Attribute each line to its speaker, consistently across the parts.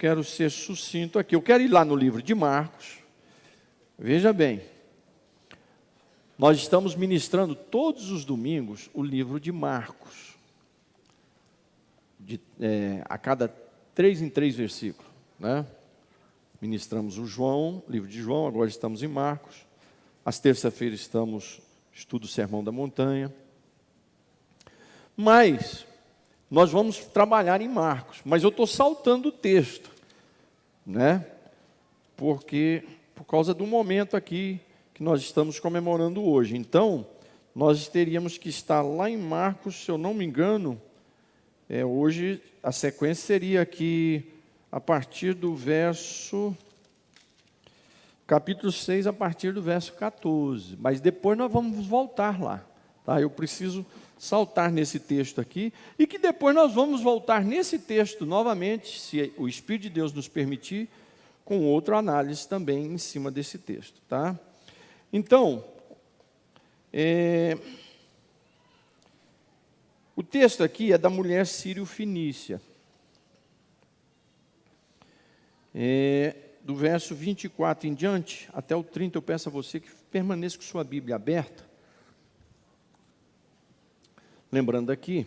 Speaker 1: quero ser sucinto aqui. Eu quero ir lá no livro de Marcos. Veja bem, nós estamos ministrando todos os domingos o livro de Marcos. A cada 3 em 3 versículos, né? Ministramos o livro de João, agora estamos em Marcos. Às terça-feiras estamos estudo o Sermão da Montanha. Mas nós vamos trabalhar em Marcos, mas eu estou saltando o texto, né? Por causa do momento aqui que nós estamos comemorando hoje. Então, nós teríamos que estar lá em Marcos, se eu não me engano, hoje a sequência seria aqui a partir do capítulo 6, a partir do verso 14. Mas depois nós vamos voltar lá, tá? Eu preciso saltar nesse texto aqui, e que depois nós vamos voltar nesse texto novamente, se o Espírito de Deus nos permitir, com outra análise também em cima desse texto, tá? Então, o texto aqui é da mulher sírio-fenícia. Do verso 24 em diante, até o 30, eu peço a você que permaneça com sua Bíblia aberta. Lembrando aqui,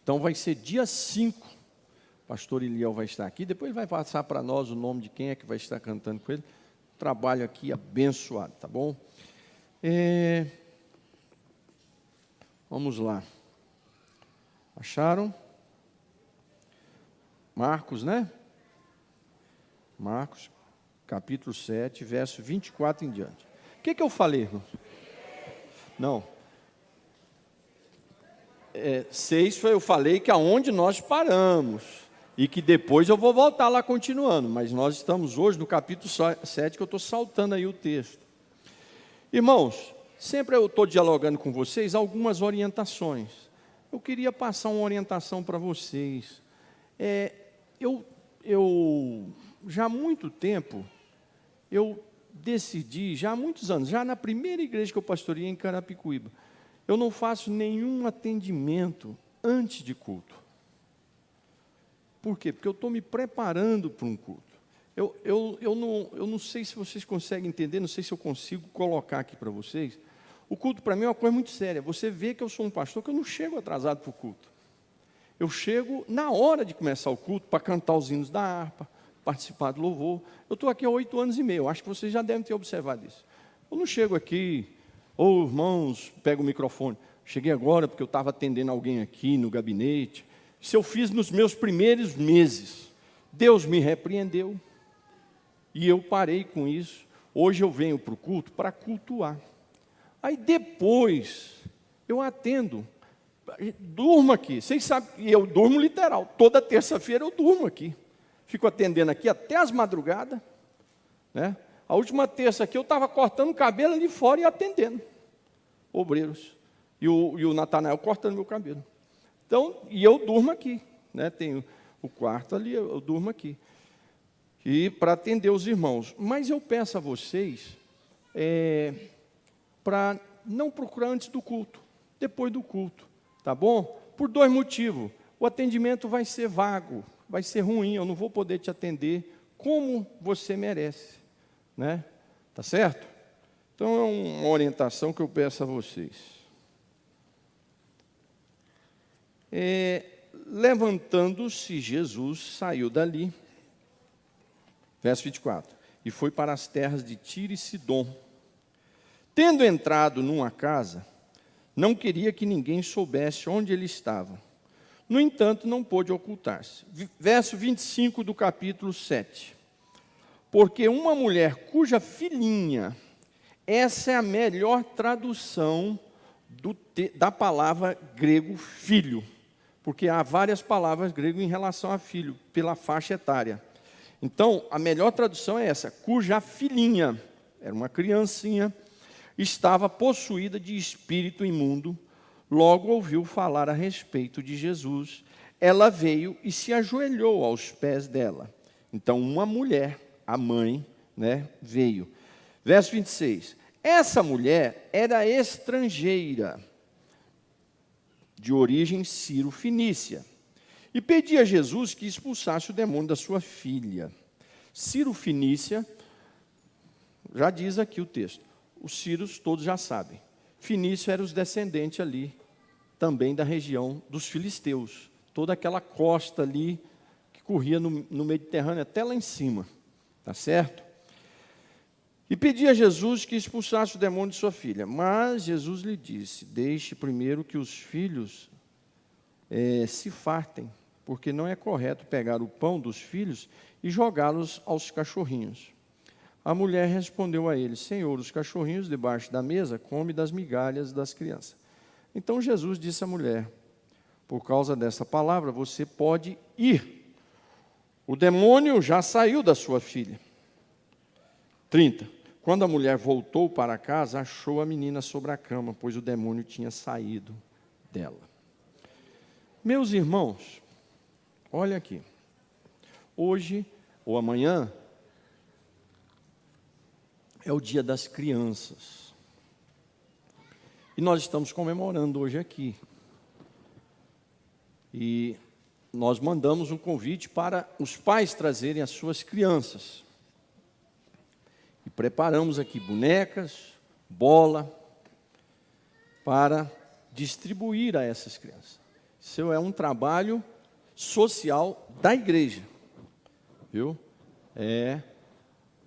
Speaker 1: então vai ser dia 5, o pastor Eliel vai estar aqui, depois ele vai passar para nós o nome de quem é que vai estar cantando com ele. Trabalho aqui abençoado, tá bom? Vamos lá. Acharam? Marcos, né? Marcos, capítulo 7, verso 24 em diante. O que eu falei, irmão? Não. 6 eu falei que aonde nós paramos. E que depois eu vou voltar lá continuando. Mas nós estamos hoje no capítulo 7, que eu estou saltando aí o texto. Irmãos, sempre eu estou dialogando com vocês algumas orientações. Eu queria passar uma orientação para vocês. Eu já há muito tempo, eu decidi, já há muitos anos, já na primeira igreja que eu pastoreei em Carapicuíba, eu não faço nenhum atendimento antes de culto. Por quê? Porque eu estou me preparando para um culto. Eu não sei se vocês conseguem entender, não sei se eu consigo colocar aqui para vocês. O culto para mim é uma coisa muito séria. Você vê que eu sou um pastor que eu não chego atrasado para o culto. Eu chego na hora de começar o culto para cantar os hinos da harpa, participar do louvor. Eu estou aqui há 8 anos e meio, acho que vocês já devem ter observado isso. Eu não chego aqui, irmãos, pego o microfone. Cheguei agora porque eu estava atendendo alguém aqui no gabinete. Isso eu fiz nos meus primeiros meses. Deus me repreendeu e eu parei com isso. Hoje eu venho para o culto para cultuar. Aí depois eu atendo. Durmo aqui, vocês sabem, e eu durmo literal, toda terça-feira eu durmo aqui, fico atendendo aqui até as madrugadas, né? A última terça aqui eu estava cortando o cabelo ali fora e atendendo obreiros, e o Natanael cortando meu cabelo. Então, e eu durmo aqui, né? Tenho o quarto ali, eu durmo aqui, e para atender os irmãos. Mas eu peço a vocês, para não procurar antes do culto, depois do culto. Tá bom? Por 2 motivos. O atendimento vai ser vago, vai ser ruim, eu não vou poder te atender como você merece, né? Tá certo? Então é uma orientação que eu peço a vocês. Levantando-se, Jesus saiu dali, verso 24, e foi para as terras de Tiro e Sidom. Tendo entrado numa casa, não queria que ninguém soubesse onde ele estava. No entanto, não pôde ocultar-se. Verso 25 do capítulo 7. Porque uma mulher cuja filhinha, essa é a melhor tradução da palavra grego filho. Porque há várias palavras gregas em relação a filho, pela faixa etária. Então, a melhor tradução é essa, cuja filhinha, era uma criancinha, estava possuída de espírito imundo, logo ouviu falar a respeito de Jesus. Ela veio e se ajoelhou aos pés dela. Então, uma mulher, a mãe, né, veio. Verso 26. Essa mulher era estrangeira, de origem sírio-fenícia, E pedia a Jesus que expulsasse o demônio da sua filha. Ciro Fenícia, já diz aqui o texto, os Círios todos já sabem. Fenícia era os descendentes ali, também da região dos filisteus. Toda aquela costa ali, que corria no Mediterrâneo, até lá em cima. Tá certo? E pedia a Jesus que expulsasse o demônio de sua filha. Mas Jesus lhe disse, deixe primeiro que os filhos se fartem, porque não é correto pegar o pão dos filhos e jogá-los aos cachorrinhos. A mulher respondeu a ele, Senhor, os cachorrinhos debaixo da mesa comem das migalhas das crianças. Então Jesus disse à mulher, por causa dessa palavra, você pode ir. O demônio já saiu da sua filha. 30. Quando a mulher voltou para casa, achou a menina sobre a cama, pois o demônio tinha saído dela. Meus irmãos, olha aqui. Hoje, ou amanhã, é o dia das crianças. E nós estamos comemorando hoje aqui. E nós mandamos um convite para os pais trazerem as suas crianças. E preparamos aqui bonecas, bola, para distribuir a essas crianças. Isso é um trabalho social da igreja, viu?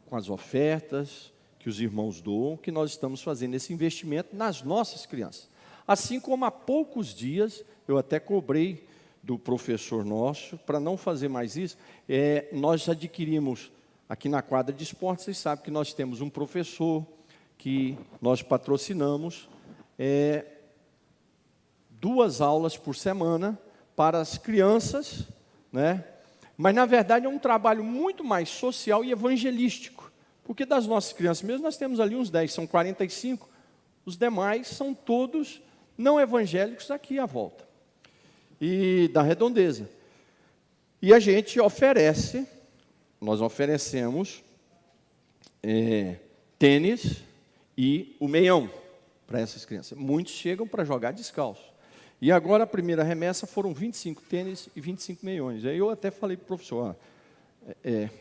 Speaker 1: Com as ofertas que os irmãos doam, que nós estamos fazendo esse investimento nas nossas crianças. Assim como há poucos dias, eu até cobrei do professor nosso, para não fazer mais isso, nós adquirimos, aqui na quadra de esporte, vocês sabem que nós temos um professor que nós patrocinamos, 2 aulas por semana para as crianças, né? Mas, na verdade, é um trabalho muito mais social e evangelístico, porque das nossas crianças mesmo, nós temos ali uns 10, são 45, os demais são todos não evangélicos aqui à volta, e da redondeza. E a gente oferece, nós oferecemos tênis e o meião para essas crianças. Muitos chegam para jogar descalço. E agora a primeira remessa foram 25 tênis e 25 meiões. Aí eu até falei para o professor,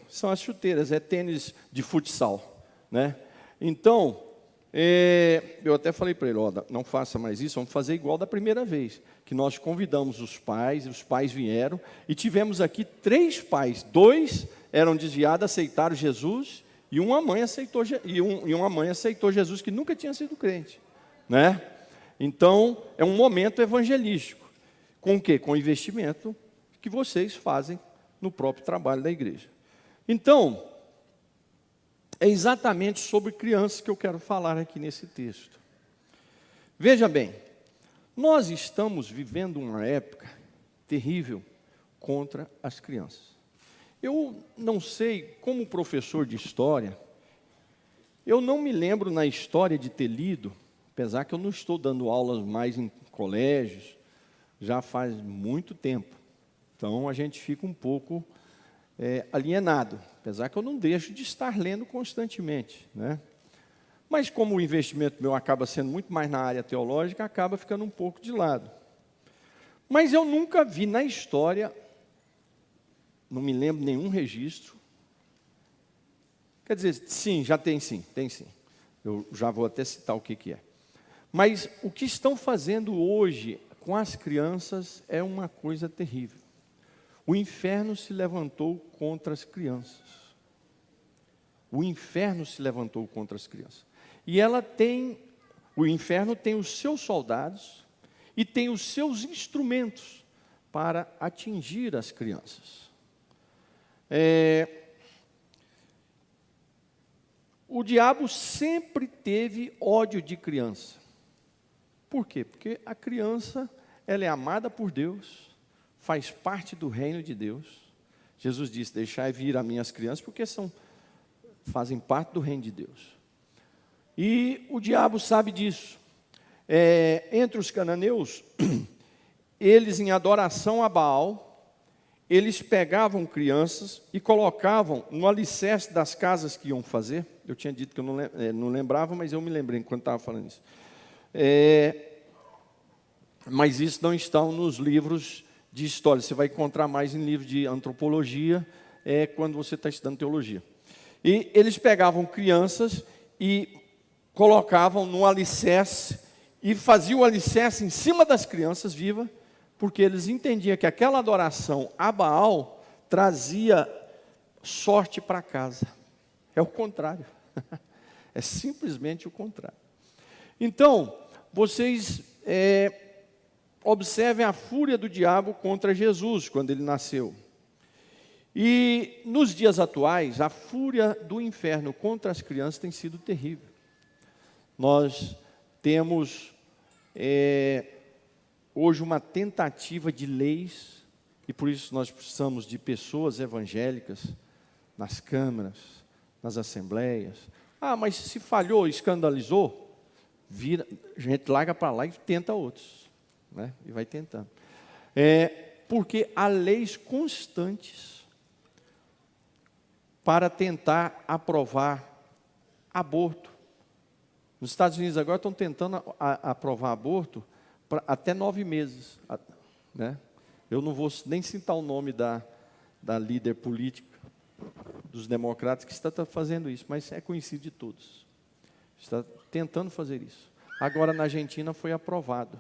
Speaker 1: são as chuteiras, tênis de futsal, né? Então, eu até falei para ele, não faça mais isso, vamos fazer igual da primeira vez, que nós convidamos os pais vieram, e tivemos aqui 3 pais, 2 eram desviados, aceitaram Jesus, e uma mãe aceitou, uma mãe aceitou Jesus, que nunca tinha sido crente, né? Então, é um momento evangelístico. Com o quê? Com o investimento que vocês fazem no próprio trabalho da igreja. Então, é exatamente sobre crianças que eu quero falar aqui nesse texto. Veja bem, nós estamos vivendo uma época terrível contra as crianças. Eu não sei, como professor de história, eu não me lembro na história de ter lido, apesar que eu não estou dando aulas mais em colégios, já faz muito tempo. Então, a gente fica um pouco alienado, apesar que eu não deixo de estar lendo constantemente, né? Mas como o investimento meu acaba sendo muito mais na área teológica, acaba ficando um pouco de lado. Mas eu nunca vi na história, não me lembro nenhum registro. Quer dizer, sim, já tem sim, tem sim. Eu já vou até citar o que é. Mas o que estão fazendo hoje com as crianças é uma coisa terrível. O inferno se levantou contra as crianças. O inferno se levantou contra as crianças. E o inferno tem os seus soldados e tem os seus instrumentos para atingir as crianças. O diabo sempre teve ódio de criança. Por quê? Porque a criança, ela é amada por Deus, faz parte do reino de Deus. Jesus disse, deixai vir a minhas crianças, porque fazem parte do reino de Deus. E o diabo sabe disso. Entre os cananeus, eles em adoração a Baal, eles pegavam crianças e colocavam no alicerce das casas que iam fazer. Eu tinha dito que eu não lembrava, mas eu me lembrei enquanto estava falando isso. Mas isso não está nos livros de história. Você vai encontrar mais em livros de antropologia, quando você está estudando teologia. E eles pegavam crianças e colocavam no alicerce, e faziam o alicerce em cima das crianças vivas, porque eles entendiam que aquela adoração a Baal trazia sorte para casa. É o contrário. É simplesmente o contrário. Então, vocês observem a fúria do diabo contra Jesus, quando ele nasceu. E nos dias atuais, a fúria do inferno contra as crianças tem sido terrível. Nós temos hoje uma tentativa de leis, e por isso nós precisamos de pessoas evangélicas nas câmaras, nas assembleias. Ah, mas se falhou, escandalizou, a gente larga para lá e tenta outros, né? E vai tentando. Porque há leis constantes para tentar aprovar aborto. Nos Estados Unidos agora estão tentando aprovar aborto até 9 meses. Né? Eu não vou nem citar o nome da líder política dos democratas que está fazendo isso, mas é conhecido de todos. Está tentando fazer isso. Agora na Argentina foi aprovado.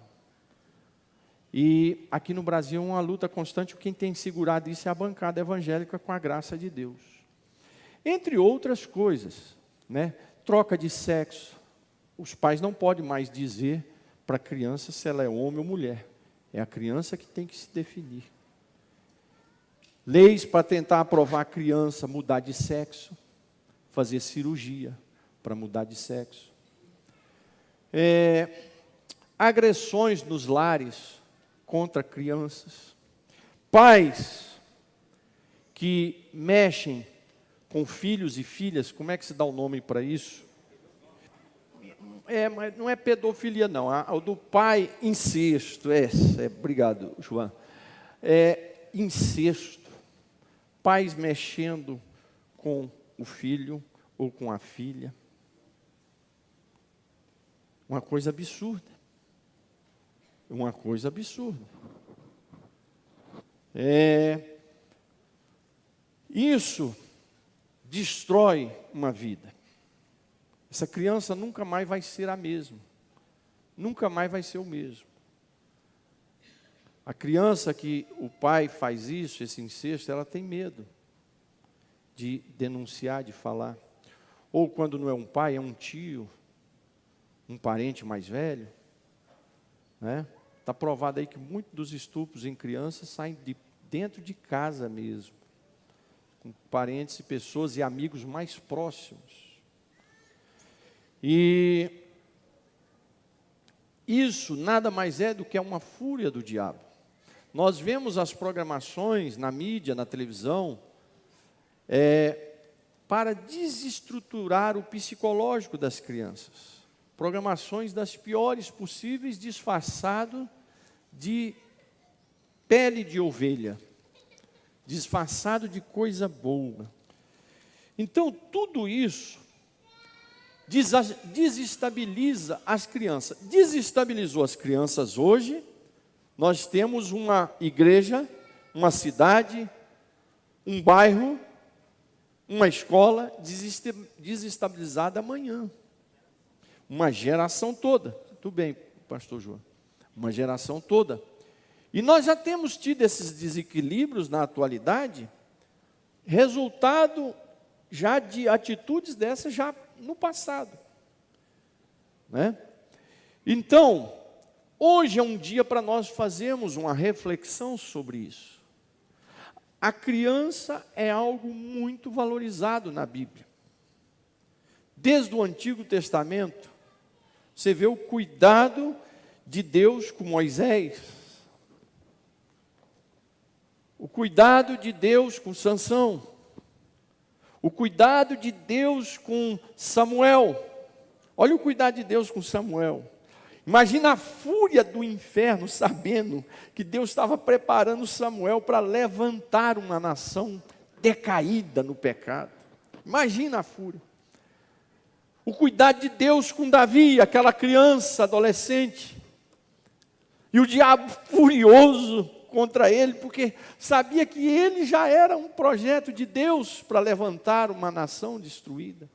Speaker 1: E aqui no Brasil é uma luta constante. Quem tem segurado isso é a bancada evangélica, com a graça de Deus. Entre outras coisas, né? Troca de sexo. Os pais não podem mais dizer para a criança se ela é homem ou mulher. É a criança que tem que se definir. Leis para tentar aprovar a criança mudar de sexo, fazer cirurgia para mudar de sexo. Agressões nos lares contra crianças. Pais que mexem com filhos e filhas, como é que se dá o nome para isso? Mas não é pedofilia, não. O do pai, incesto. Obrigado, João. Incesto. Pais mexendo com o filho ou com a filha. Uma coisa absurda. Uma coisa absurda. Isso destrói uma vida. Essa criança nunca mais vai ser a mesma. Nunca mais vai ser o mesmo. A criança que o pai faz isso, esse incesto, ela tem medo de denunciar, de falar. Ou quando não é um pai, é um tio, um parente mais velho. Né? Está provado aí que muitos dos estupros em crianças saem de dentro de casa mesmo. Com parentes e pessoas e amigos mais próximos. E isso nada mais é do que uma fúria do diabo. Nós vemos as programações na mídia, na televisão, para desestruturar o psicológico das crianças. Programações das piores possíveis, disfarçado de pele de ovelha, disfarçado de coisa boa. Então, tudo isso desestabiliza as crianças. Desestabilizou as crianças hoje. Nós temos uma igreja, uma cidade, um bairro, uma escola desestabilizada amanhã. Uma geração toda. Tudo bem, pastor João. Uma geração toda. E nós já temos tido esses desequilíbrios na atualidade, resultado já de atitudes dessas já no passado, né? Então, hoje é um dia para nós fazermos uma reflexão sobre isso. A criança é algo muito valorizado na Bíblia. Desde o Antigo Testamento, você vê o cuidado de Deus com Moisés, o cuidado de Deus com Sansão, o cuidado de Deus com Samuel. Olha o cuidado de Deus com Samuel. Imagina a fúria do inferno, sabendo que Deus estava preparando Samuel para levantar uma nação decaída no pecado. Imagina a fúria. O cuidado de Deus com Davi, aquela criança, adolescente. E o diabo furioso contra ele, porque sabia que ele já era um projeto de Deus para levantar uma nação destruída.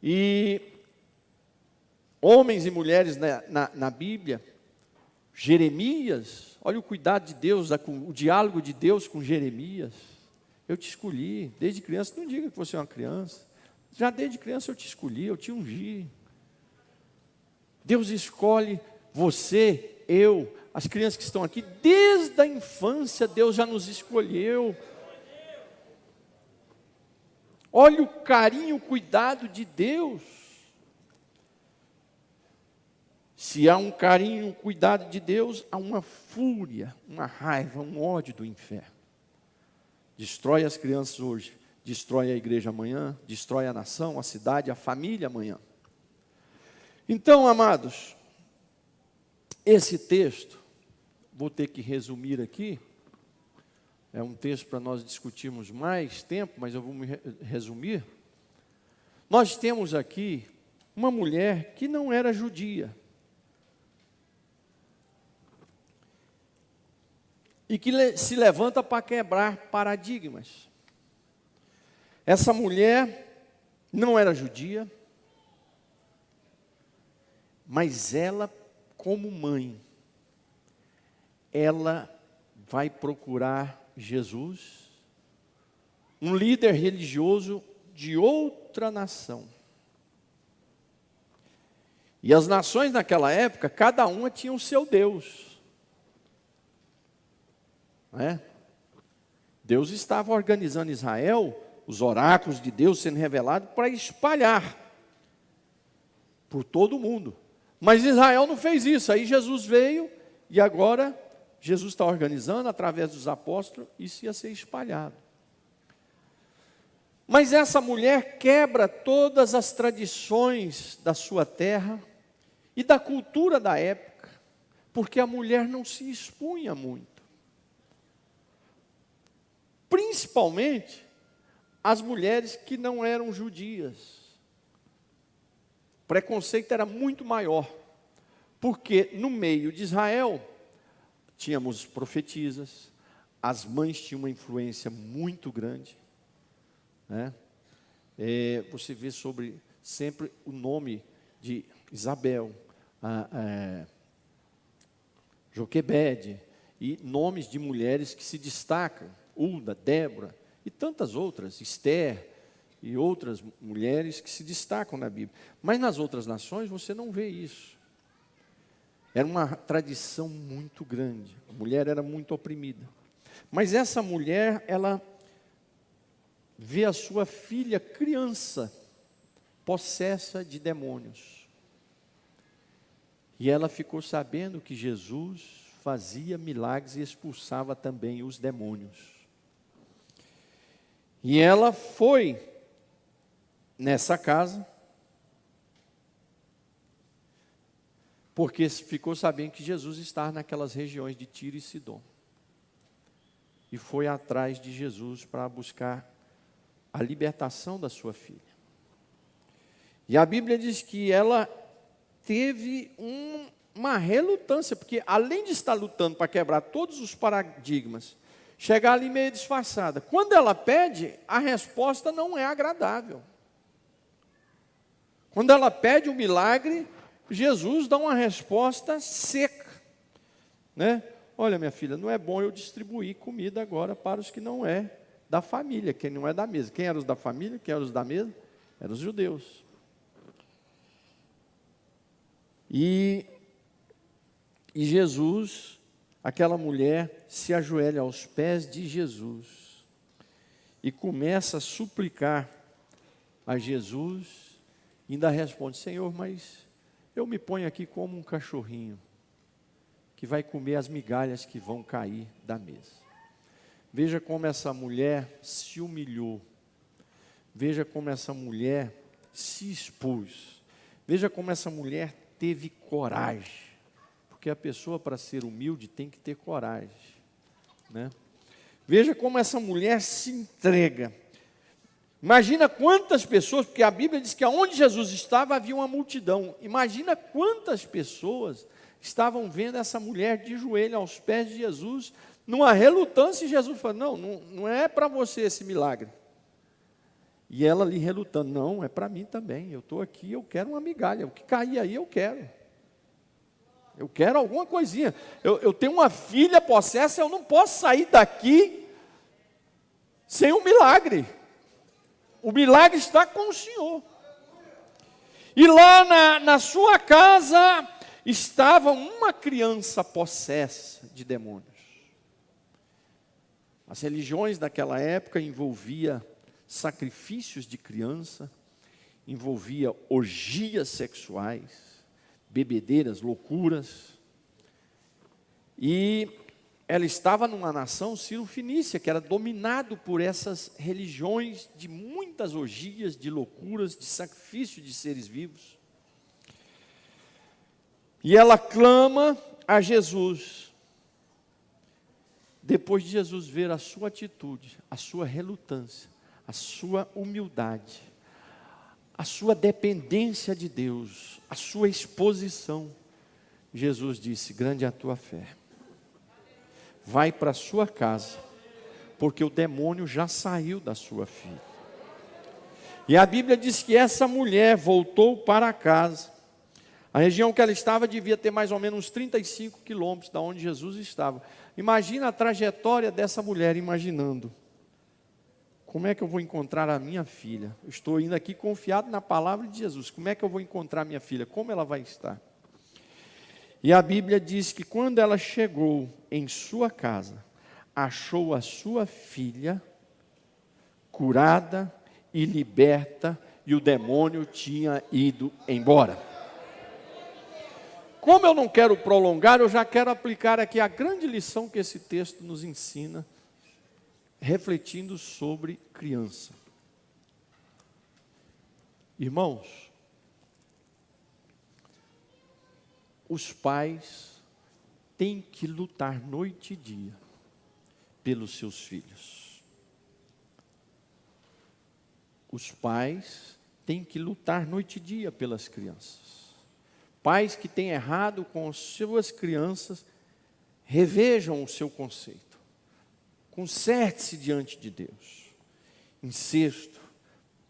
Speaker 1: E homens e mulheres na Bíblia, Jeremias, olha o cuidado de Deus, o diálogo de Deus com Jeremias. Eu te escolhi, desde criança, não diga que você é uma criança. Já desde criança eu te escolhi, eu te ungi. Deus escolhe você, eu, as crianças que estão aqui, desde a infância Deus já nos escolheu. Olha o carinho, o cuidado de Deus. Se há um carinho, um cuidado de Deus, há uma fúria, uma raiva, um ódio do inferno. Destrói as crianças hoje, destrói a igreja amanhã, destrói a nação, a cidade, a família amanhã. Então, amados, esse texto, vou ter que resumir aqui, é um texto para nós discutirmos mais tempo, mas eu vou me resumir. Nós temos aqui uma mulher que não era judia, e que se levanta para quebrar paradigmas. Essa mulher não era judia, mas ela, como mãe, ela vai procurar Jesus, um líder religioso de outra nação. E as nações naquela época, cada uma tinha o seu Deus. Deus estava organizando Israel, os oráculos de Deus sendo revelados para espalhar por todo o mundo. Mas Israel não fez isso. Aí Jesus veio e agora Jesus está organizando através dos apóstolos, isso ia ser espalhado. Mas essa mulher quebra todas as tradições da sua terra e da cultura da época, porque a mulher não se expunha muito. Principalmente as mulheres que não eram judias. O preconceito era muito maior, porque no meio de Israel tínhamos profetisas, as mães tinham uma influência muito grande, né? Você vê sobre sempre o nome de Isabel, Joquebede, e nomes de mulheres que se destacam, Hulda, Débora, e tantas outras, Esther, e outras mulheres que se destacam na Bíblia. Mas nas outras nações você não vê isso. Era uma tradição muito grande, a mulher era muito oprimida. Mas essa mulher, ela vê a sua filha criança, possessa de demônios. E ela ficou sabendo que Jesus fazia milagres e expulsava também os demônios. E ela foi nessa casa, porque ficou sabendo que Jesus estava naquelas regiões de Tiro e Sidom. E foi atrás de Jesus para buscar a libertação da sua filha. E a Bíblia diz que ela teve uma relutância, porque além de estar lutando para quebrar todos os paradigmas, chegar ali meio disfarçada. Quando ela pede, a resposta não é agradável. Quando ela pede o milagre, Jesus dá uma resposta seca, né? Olha, minha filha, não é bom eu distribuir comida agora para os que não é da família, quem não é da mesa. Quem eram os da família, quem eram os da mesa? Eram os judeus. E Jesus, aquela mulher, se ajoelha aos pés de Jesus e começa a suplicar a Jesus, e ainda responde: Senhor, mas eu me ponho aqui como um cachorrinho que vai comer as migalhas que vão cair da mesa. Veja como essa mulher se humilhou. Veja como essa mulher se expôs. Veja como essa mulher teve coragem. Porque a pessoa, para ser humilde, tem que ter coragem, né? Veja como essa mulher se entrega. Imagina quantas pessoas, porque a Bíblia diz que aonde Jesus estava havia uma multidão. Imagina quantas pessoas estavam vendo essa mulher de joelho aos pés de Jesus, numa relutância, e Jesus falou: não é para você esse milagre. E ela ali relutando: não, é para mim também, eu estou aqui, eu quero uma migalha, o que cair aí eu quero. Eu quero alguma coisinha. Eu tenho uma filha possessa, eu não posso sair daqui sem um milagre. O milagre está com o Senhor. E lá na sua casa estava uma criança possessa de demônios. As religiões daquela época envolvia sacrifícios de criança, envolvia orgias sexuais, bebedeiras, loucuras. E ela estava numa nação Ciro-Fenícia, que era dominado por essas religiões de muitas orgias, de loucuras, de sacrifício de seres vivos. E ela clama a Jesus. Depois de Jesus ver a sua atitude, a sua relutância, a sua humildade, a sua dependência de Deus, a sua exposição, Jesus disse: grande é a tua fé. Vai para a sua casa, porque o demônio já saiu da sua filha. E a Bíblia diz que essa mulher voltou para casa. A região que ela estava devia ter mais ou menos uns 35 quilômetros da onde Jesus estava. Imagina a trajetória dessa mulher, imaginando: como é que eu vou encontrar a minha filha? Eu estou indo aqui confiado na palavra de Jesus. Como é que eu vou encontrar a minha filha? Como ela vai estar? E a Bíblia diz que quando ela chegou em sua casa, achou a sua filha curada e liberta, e o demônio tinha ido embora. Como eu não quero prolongar, eu já quero aplicar aqui a grande lição que esse texto nos ensina, refletindo sobre criança. Irmãos, os pais têm que lutar noite e dia pelos seus filhos. Os pais têm que lutar noite e dia pelas crianças. Pais que têm errado com as suas crianças, revejam o seu conceito. Conserte-se diante de Deus. Incesto,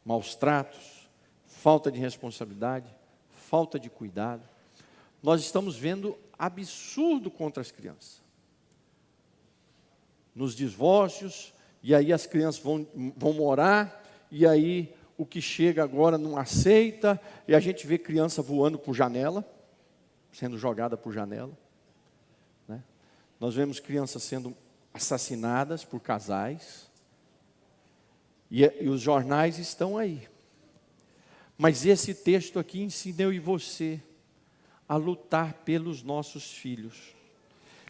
Speaker 1: maus tratos, falta de responsabilidade, falta de cuidado. Nós estamos vendo absurdo contra as crianças. Nos divórcios, e aí as crianças vão morar, e aí o que chega agora não aceita, e a gente vê criança voando por janela, sendo jogada por janela. Né? Nós vemos crianças sendo assassinadas por casais, e os jornais estão aí. Mas esse texto aqui ensina eu e você a lutar pelos nossos filhos,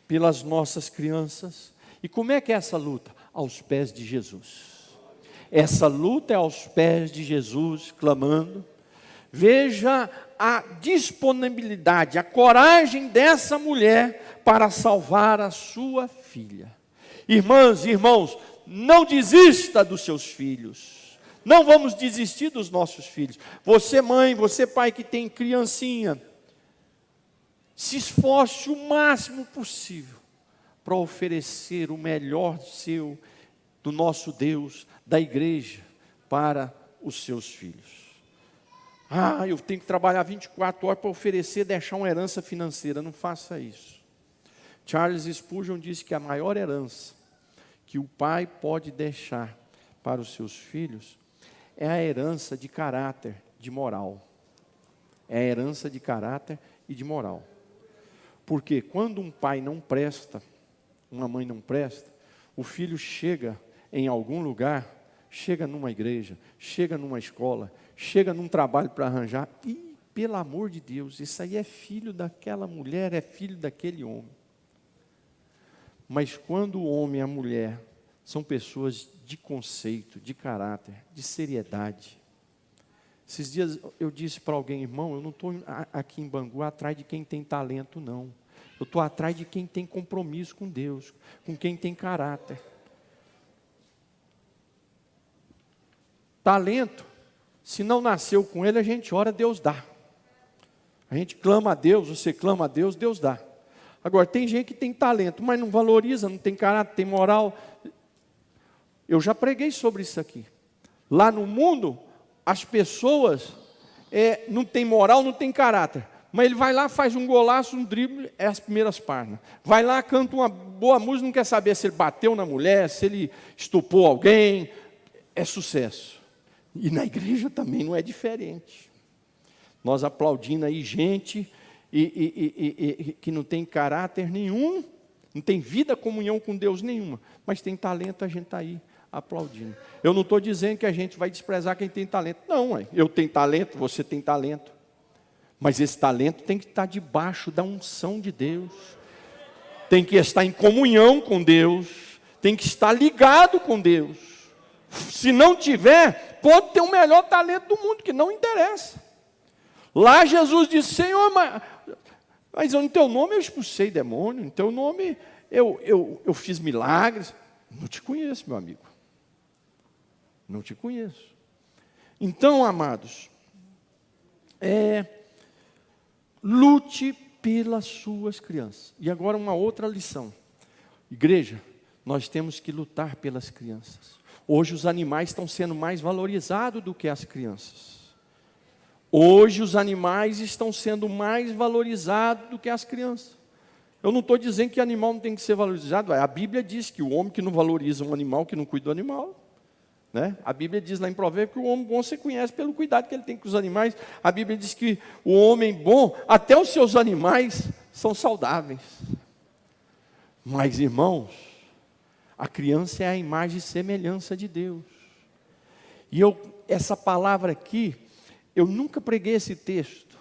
Speaker 1: pelas nossas crianças. E como é que é essa luta? Aos pés de Jesus. Essa luta é aos pés de Jesus, clamando. Veja a disponibilidade, a coragem dessa mulher para salvar a sua filha. Irmãs e irmãos, não desista dos seus filhos. Não vamos desistir dos nossos filhos. Você mãe, você pai que tem criancinha, se esforce o máximo possível para oferecer o melhor do nosso Deus, da igreja, para os seus filhos. Eu tenho que trabalhar 24 horas para oferecer, deixar uma herança financeira. Não faça isso. Charles Spurgeon disse que a maior herança que o pai pode deixar para os seus filhos é a herança de caráter, de moral. É a herança de caráter e de moral. Porque quando um pai não presta, uma mãe não presta, o filho chega em algum lugar, chega numa igreja, chega numa escola, chega num trabalho para arranjar, e pelo amor de Deus, isso aí é filho daquela mulher, é filho daquele homem. Mas quando o homem e a mulher são pessoas de conceito, de caráter, de seriedade. Esses dias eu disse para alguém: irmão, eu não estou aqui em Bangu atrás de quem tem talento, não. Eu estou atrás de quem tem compromisso com Deus, com quem tem caráter. Talento, se não nasceu com ele, a gente ora, Deus dá. A gente clama a Deus, você clama a Deus, Deus dá. Agora, tem gente que tem talento, mas não valoriza, não tem caráter, tem moral. Eu já preguei sobre isso aqui. Lá no mundo, as pessoas não têm moral, não têm caráter. Mas ele vai lá, faz um golaço, um drible, é as primeiras páginas. Vai lá, canta uma boa música, não quer saber se ele bateu na mulher, se ele estupou alguém. É sucesso. E na igreja também não é diferente. Nós aplaudindo aí gente que não tem caráter nenhum, não tem vida, comunhão com Deus nenhuma, mas tem talento, a gente está aí aplaudindo. Eu não estou dizendo que a gente vai desprezar quem tem talento. Não, eu tenho talento, você tem talento. Mas esse talento tem que estar debaixo da unção de Deus. Tem que estar em comunhão com Deus. Tem que estar ligado com Deus. Se não tiver, pode ter o melhor talento do mundo, que não interessa. Lá Jesus disse, Senhor, mas em teu nome eu expulsei demônio, em teu nome eu fiz milagres. Não te conheço, meu amigo. Não te conheço. Então, amados, lute pelas suas crianças. E agora uma outra lição. Igreja, nós temos que lutar pelas crianças. Hoje os animais estão sendo mais valorizados do que as crianças. Hoje os animais estão sendo mais valorizados do que as crianças. Eu não estou dizendo que animal não tem que ser valorizado. A Bíblia diz que o homem que não valoriza um animal, que não cuida do animal, né? A Bíblia diz lá em Provérbios que o homem bom você conhece pelo cuidado que ele tem com os animais. A Bíblia diz que o homem bom, até os seus animais são saudáveis. Mas, irmãos, a criança é a imagem e semelhança de Deus. E essa palavra aqui, eu nunca preguei esse texto.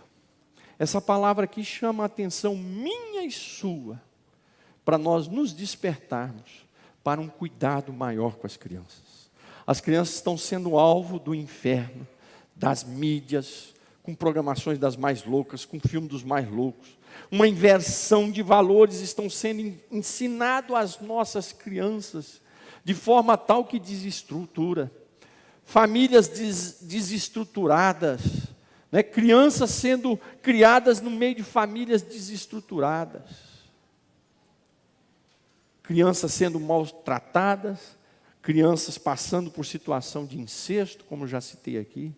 Speaker 1: Essa palavra aqui chama a atenção minha e sua, para nós nos despertarmos para um cuidado maior com as crianças. As crianças estão sendo alvo do inferno, das mídias, com programações das mais loucas, com filmes dos mais loucos. Uma inversão de valores estão sendo ensinado às nossas crianças, de forma tal que desestrutura. Famílias desestruturadas, né? Crianças sendo criadas no meio de famílias desestruturadas. Crianças sendo maltratadas, crianças passando por situação de incesto, como eu já citei aqui.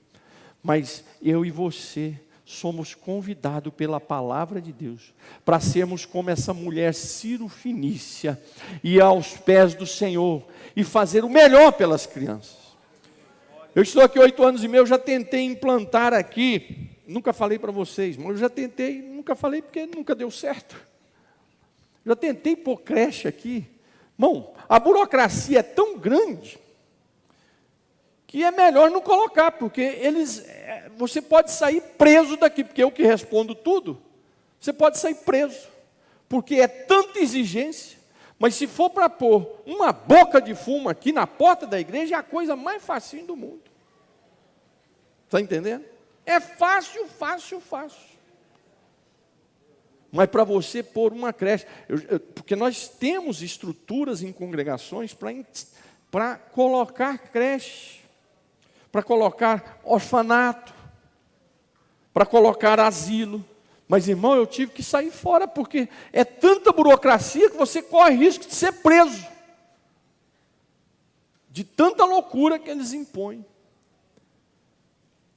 Speaker 1: Mas eu e você somos convidados pela palavra de Deus para sermos como essa mulher Ciro-Fenícia, ir aos pés do Senhor e fazer o melhor pelas crianças. Eu estou aqui 8 anos e meio, eu já tentei implantar aqui, nunca falei para vocês, mas eu já tentei, nunca falei porque nunca deu certo. Já tentei pôr creche aqui. Bom, a burocracia é tão grande que é melhor não colocar, porque você pode sair preso daqui, porque eu que respondo tudo, você pode sair preso, porque é tanta exigência. Mas se for para pôr uma boca de fumo aqui na porta da igreja, é a coisa mais facinho do mundo. Está entendendo? É fácil, fácil, fácil. Mas para você pôr uma creche, porque nós temos estruturas em congregações para colocar creche, para colocar orfanato, para colocar asilo. Mas, irmão, eu tive que sair fora, porque é tanta burocracia que você corre risco de ser preso. De tanta loucura que eles impõem.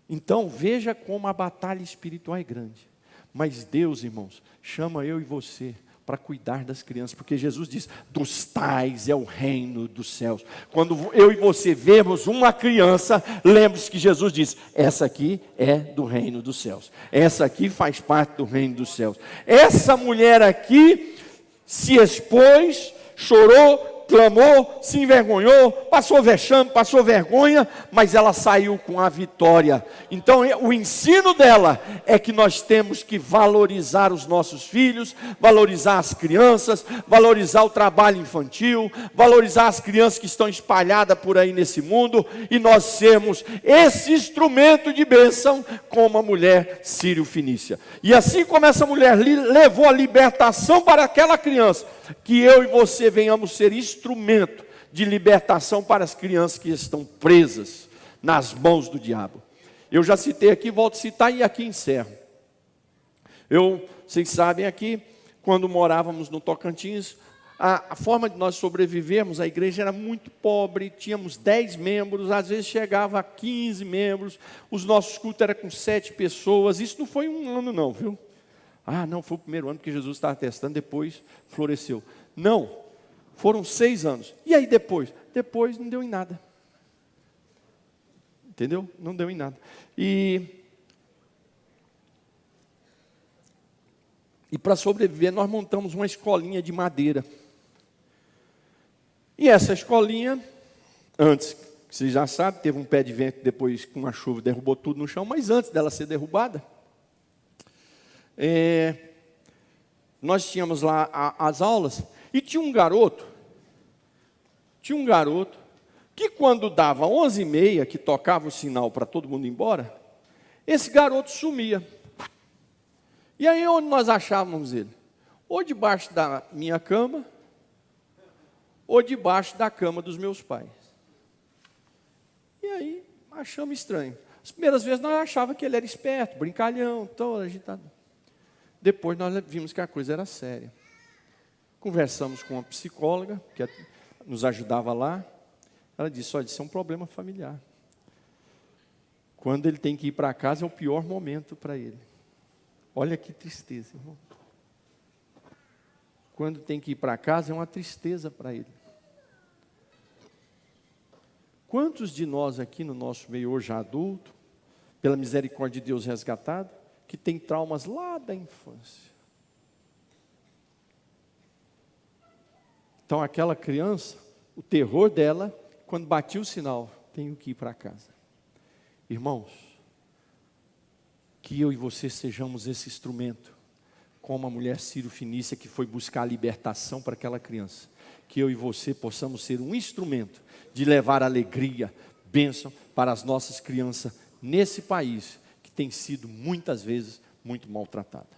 Speaker 1: Então, veja como a batalha espiritual é grande. Mas Deus, irmãos, chama eu e você para cuidar das crianças, porque Jesus diz, dos tais é o reino dos céus. Quando eu e você vemos uma criança, lembre-se que Jesus diz, essa aqui é do reino dos céus, essa aqui faz parte do reino dos céus. Essa mulher aqui se expôs, chorou, clamou, se envergonhou, passou vexame, passou vergonha, mas ela saiu com a vitória. Então o ensino dela é que nós temos que valorizar os nossos filhos, valorizar as crianças, valorizar o trabalho infantil, valorizar as crianças que estão espalhadas por aí nesse mundo, e nós sermos esse instrumento de bênção como a mulher Sírio-Fenícia. E assim como essa mulher levou a libertação para aquela criança, que eu e você venhamos ser instrumento de libertação para as crianças que estão presas nas mãos do diabo. Eu já citei aqui, volto a citar e aqui encerro. Vocês sabem aqui, quando morávamos no Tocantins, a forma de nós sobrevivermos, a igreja era muito pobre, tínhamos 10 membros, às vezes chegava a 15 membros, os nossos cultos eram com 7 pessoas, isso não foi um ano não, viu? Não, foi o primeiro ano que Jesus estava testando, depois floresceu. Não, foram 6 anos. E aí depois? Depois não deu em nada. Entendeu? Não deu em nada. E para sobreviver, nós montamos uma escolinha de madeira. E essa escolinha, antes, vocês já sabem, teve um pé de vento, depois com uma chuva derrubou tudo no chão, mas antes dela ser derrubada, nós tínhamos lá as aulas, e tinha um garoto, que quando dava 11h30, que tocava o sinal para todo mundo ir embora, esse garoto sumia. E aí onde nós achávamos ele? Ou debaixo da minha cama, ou debaixo da cama dos meus pais. E aí achamos estranho. As primeiras vezes nós achávamos que ele era esperto, brincalhão, todo agitado. Depois nós vimos que a coisa era séria. Conversamos com uma psicóloga, que nos ajudava lá. Ela disse, olha, isso é um problema familiar. Quando ele tem que ir para casa, é o pior momento para ele. Olha que tristeza, irmão. Quando tem que ir para casa, é uma tristeza para ele. Quantos de nós aqui no nosso meio hoje adulto, pela misericórdia de Deus resgatado, que tem traumas lá da infância? Então aquela criança, o terror dela, quando batia o sinal, tenho que ir para casa. Irmãos, que eu e você sejamos esse instrumento, como a mulher Sírio-Fenícia que foi buscar a libertação para aquela criança. Que eu e você possamos ser um instrumento de levar alegria, bênção para as nossas crianças nesse país que tem sido muitas vezes muito maltratado.